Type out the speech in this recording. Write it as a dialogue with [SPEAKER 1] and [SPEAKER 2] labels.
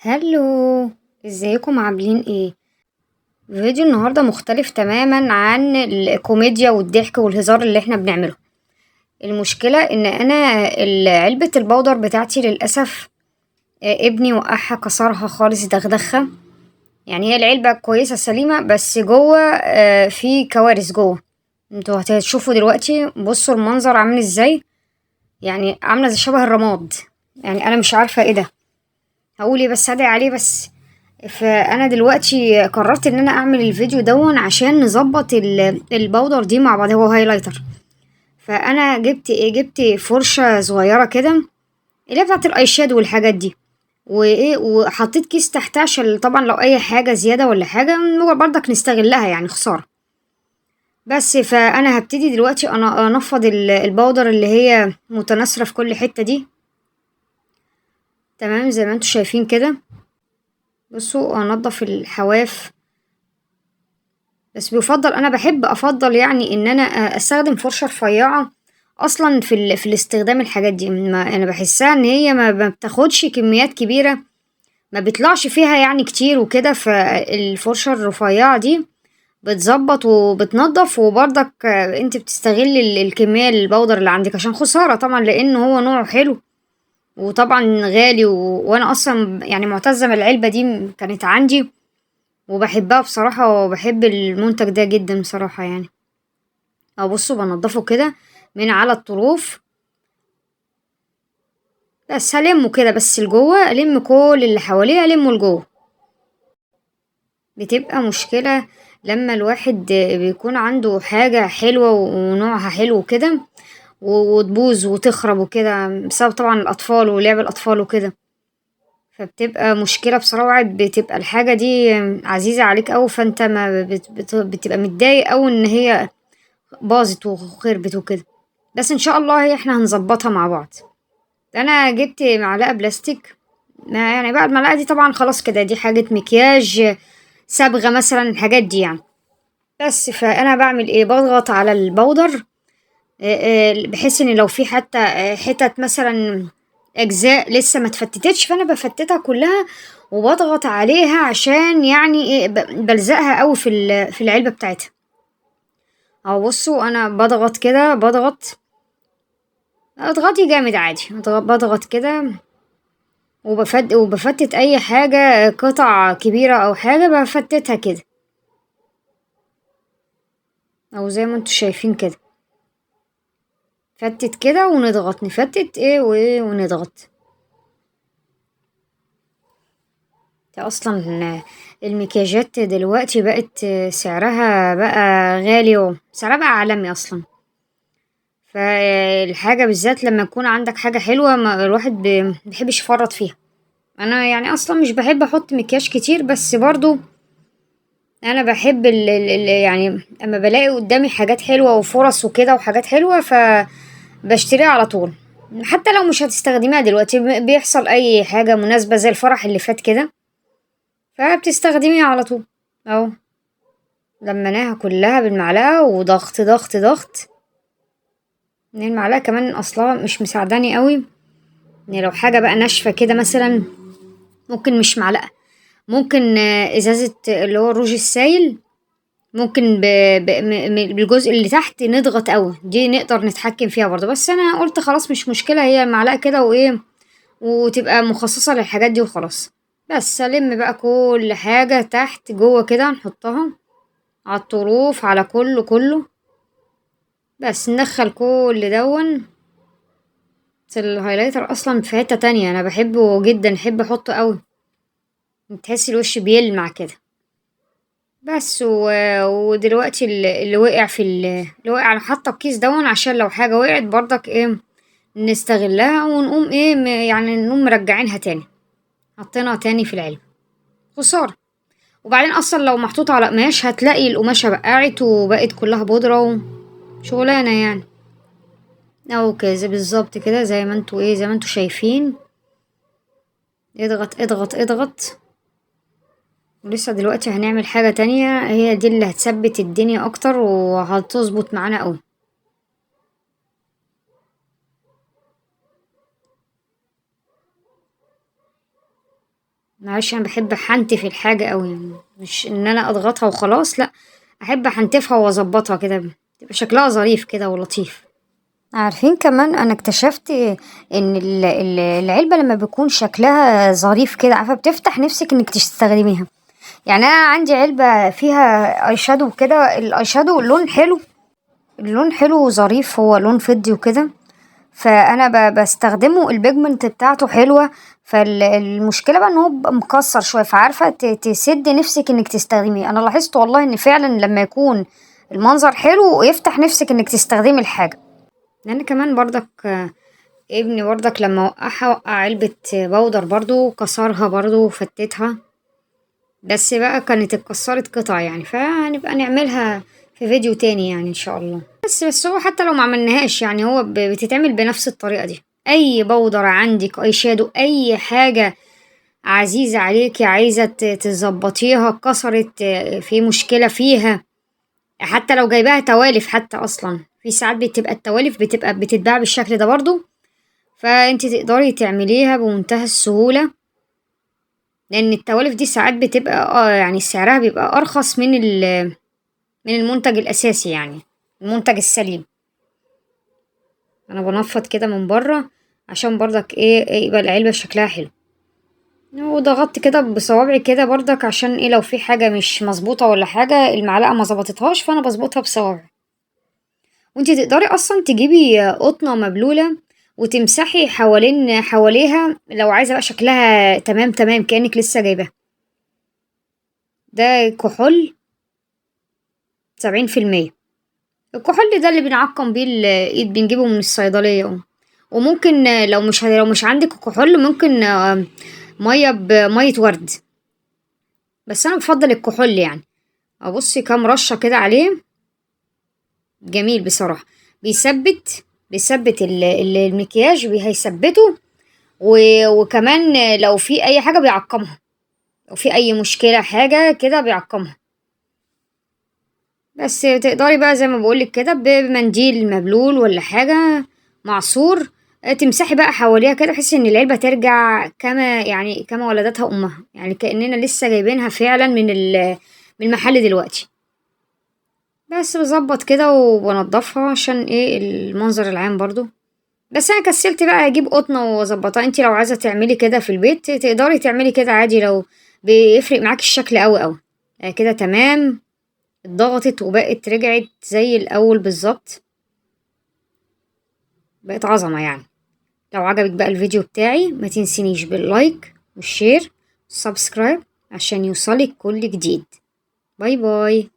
[SPEAKER 1] هلو، ازيكم عاملين ايه؟ فيديو النهارده مختلف تماما عن الكوميديا والضحك والهزار اللي احنا بنعمله. المشكلة ان انا علبة البودر بتاعتي للأسف ابني وقعها كسرها خالص دغدغها. يعني هي العلبة كويسة سليمة بس جوه في كوارث جوه. انتوا هتشوفوا دلوقتي، بصوا المنظر عامل ازاي. يعني عاملة زي شبه الرماد. يعني انا مش عارفة ايه ده. هقول ايه بس هدعي عليه بس. فانا دلوقتي قررت ان انا اعمل الفيديو دون عشان نظبط البودر دي مع بعض، هو هايلايتر. فانا جبت فرشه صغيره كده، اللي هي بتاعت الاي شادو والحاجات دي. وايه، وحطيت كيس تحتها عشان طبعا لو اي حاجه زياده ولا حاجه هو برضك نستغلها، يعني خساره. بس فانا هبتدي دلوقتي انا انفض البودر اللي هي متناثره في كل حته دي. تمام زي ما انتوا شايفين كده. بصوا انضف الحواف. بس بيفضل، انا بحب افضل يعني ان انا استخدم فرشه رفيعه. اصلا في الاستخدام الحاجات دي، ما انا بحسها ان هي ما بتاخدش كميات كبيره. ما بيطلعش فيها يعني كتير وكده، فالفرشه الرفيعه دي بتظبط وبتنضف، وبرضك انت بتستغل الكميه البودر اللي عندك، عشان خساره طبعا لان هو نوعه حلو وطبعا غالي وانا اصلا يعني معتزه العلبه دي كانت عندي وبحبها بصراحه، وبحب المنتج ده جدا بصراحه يعني. بصوا بنضفه كده من على الطروف. بس هلمه كده، بس لجوه الم كل اللي حواليه المه لجوه. بتبقى مشكلة لما الواحد بيكون عنده حاجة حلوة ونوعها حلو كده وتبوظ وتخرب وكده بسبب طبعا الأطفال ولعب الأطفال وكده. فبتبقى مشكلة بصراحة، بتبقى الحاجة دي عزيزة عليك أوي، فانت ما بتبقى متضايق أوي إن هي باظت وخربت وكده. بس إن شاء الله احنا هنظبطها مع بعض. انا جبت معلقه بلاستيك. يعني بقى المعلقه دي طبعا خلاص كده، دي حاجه مكياج، صبغه مثلا، الحاجات دي يعني. بس فانا بعمل ايه، بضغط على البودر. بحيث ان لو في حتى حتت مثلا اجزاء لسه ما اتفتتتش، فانا بفتتها كلها وبضغط عليها عشان يعني ايه بلزقها قوي في العلبه بتاعتها. اهو بصوا انا بضغط كده، اضغطي جامد عادي، بضغط كده وبفتت اي حاجة قطع كبيرة او حاجة بفتتها كده، او زي ما انتوا شايفين كده. فتت كده ونضغط، نفتت ايه وايه ونضغط. ده اصلا المكياجات دلوقتي بقت سعرها بقى غالي، وسعرها بقى عالمي اصلا. فالحاجة بالذات لما يكون عندك حاجة حلوة، ما الواحد بيحبش يفرط فيها. انا يعني اصلا مش بحب احط مكياج كتير، بس برضو انا بحب يعني اما بلاقي قدامي حاجات حلوة وفرص وكده وحاجات حلوة فبشتريها على طول. حتى لو مش هتستخدميها دلوقتي، بيحصل اي حاجة مناسبة زي الفرح اللي فات كده فبتستخدميها على طول. اهو لمناها كلها بالمعلقة وضغط ضغط ضغط. ان المعلقة كمان اصلا مش مساعداني قوي. يعني لو حاجة بقى ناشفة كده مثلا، ممكن مش معلقة، ممكن ازازة اللي هو الروج السايل. ممكن بالجزء اللي تحت نضغط قوي، دي نقدر نتحكم فيها برضه. بس انا قلت خلاص مش مشكلة، هي معلقة كده وايه، وتبقى مخصصة للحاجات دي وخلاص. بس الم بقى كل حاجة تحت جوه كده، نحطها على الطروف على كله. بس ندخل كل دون. بس الهايلايتر اصلا في حتة تانية، انا بحبه جدا، احب احطه قوي. تحسي الوش بيلمع كده. بس ودلوقتي اللي وقع اللي وقع انا حاطه الكيس دون عشان لو حاجه وقعت برضك ايه نستغلها ونقوم ايه يعني نقوم مرجعينها تاني، حطينها تاني في العلبه. خساره. وبعدين اصلا لو محطوطه على قماش هتلاقي القماشه بقعت وبقت كلها بودره وشغلانه يعني. او كده بالظبط كده، زي ما انتوا شايفين. اضغط اضغط اضغط. ولسه دلوقتي هنعمل حاجه تانية، هي دي اللي هتثبت الدنيا اكتر وهتظبط معانا قوي. معلش انا بحب احنتف الحاجة اوي، يعني مش ان انا اضغطها وخلاص، لا، احب احنتفها واظبطها كده، تبقى شكلها ظريف كده ولطيف. عارفين كمان انا اكتشفت ان العلبة لما بيكون شكلها ظريف كده، عارفة، بتفتح نفسك انك تستخدميها. يعني انا عندي علبة فيها اي شادو كده، الاي شادو لون حلو، اللون حلو وظريف، هو لون فضي وكده، فانا بستخدمه، البيجمنت بتاعته حلوة. فالمشكلة بقى ان هو بيبقى مكسر شوية، فعارفة تسد نفسك انك تستخدميه. انا لاحظت والله ان فعلا لما يكون المنظر حلو يفتح نفسك انك تستخدمي الحاجة. لان كمان برضك ابني برضك لما وقع علبة بودر برضو كسرها برضو وفتتها، بس بقى كانت اتكسرت قطع يعني، فهنبقى نعملها في فيديو تاني يعني ان شاء الله. بس هو حتى لو ما عملناهاش يعني، هو بتتعمل بنفس الطريقة دي. اي بودرة عندك، اي شادو، اي حاجة عزيزة عليكي عايزة تظبطيها اتكسرت، في مشكلة فيها، حتى لو جايباها توالف، حتى اصلا في ساعات بتبقى التوالف بتبقى بتتباع بالشكل ده برضو، فانت تقدري تعمليها بمنتهى السهولة. لان التوالف دي ساعات بتبقى يعني سعرها بيبقى ارخص من المنتج الاساسي، يعني المنتج السليم. انا بنفض كده من بره عشان برضك ايه يبقى العلبة شكلها حلو، وضغطت كده بصوابعي كده برضك عشان ايه لو في حاجة مش مظبوطة ولا حاجة المعلقة ما ظبطتهاش، فانا بظبطها بصوابعي. وانتي تقدري اصلا تجيبي قطنة مبلولة وتمسحي حواليها لو عايزة بقى شكلها تمام تمام كأنك لسه جايباها. ده كحول 70%. الكحول ده اللي بنعقم بيه الايد، بنجيبه من الصيدلية. وممكن لو مش عندك كحول، ممكن مية بمية ورد، بس انا بفضل الكحول يعني. ابصي كام رشة كده عليه، جميل بصراحة، بيثبت المكياج، هيثبته. وكمان لو في اي حاجة بيعقمها، لو في اي مشكلة حاجة كده بيعقمها. بس تقدري بقى زي ما بقولك كده بمنديل مبلول ولا حاجة معصور، تمسحي بقى حواليها كده بحيث ان العلبة ترجع كما ولدتها امها، يعني كأننا لسه جايبينها فعلا من المحل دلوقتي. بس بظبط كده وبنضفها عشان ايه المنظر العام برضو. بس انا كسلت بقى اجيب قطنة واظبطها. انتي لو عايزة تعملي كده في البيت تقدري تعملي كده عادي، لو بيفرق معاكي الشكل قوي قوي. كده تمام، اتضغطت وبقت رجعت زي الاول بالظبط، بقت عظمة يعني. لو عجبك بقى الفيديو بتاعي ما تنسينيش باللايك والشير والسبسكرايب عشان يوصلك كل جديد. باي باي.